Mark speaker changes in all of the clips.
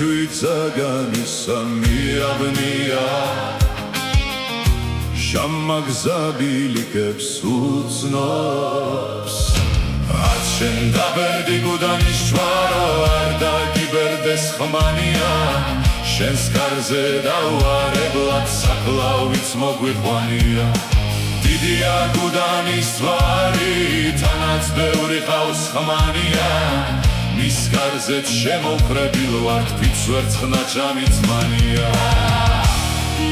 Speaker 1: Чуйцаганისა მიაბნია შამაგზაბილიკებს უცნობს ათ შენ დაბერდი გუდანის ჯვარო არ დაგიბერდეს ხმანია შენს კარზე დავარებლად საკლავიც მოგვიყვანია დიდია გუდანის ჯვარი თანაც ბევრი ყავს ხმანია მის კარზეც შემოხრებილ ვართ ფიცვერცხნა ჭამიც მანია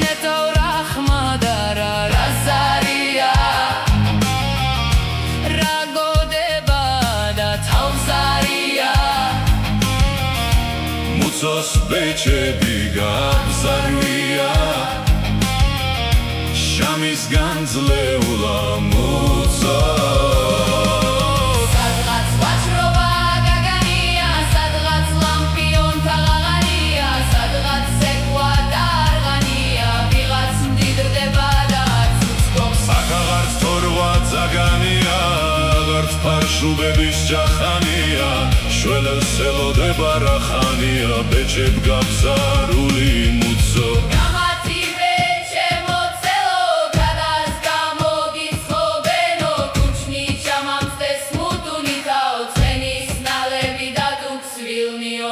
Speaker 2: ნეტო რახმადარა რაზარია რა გოდება და თავზარია
Speaker 1: მუცოს ბეჭედი გაბზარვია შამის განძლეულა მუცო ფარშუბების ჯახანია შველელს ელოდება რახანია ბეჭებ გაბზარული მუცო
Speaker 2: გამათი ბეჭემო წელო გადას გამოგიცხობენო კუჩნი ჩამამსდეს მუდუნითაო წენის ნალები და თუქსვილნიო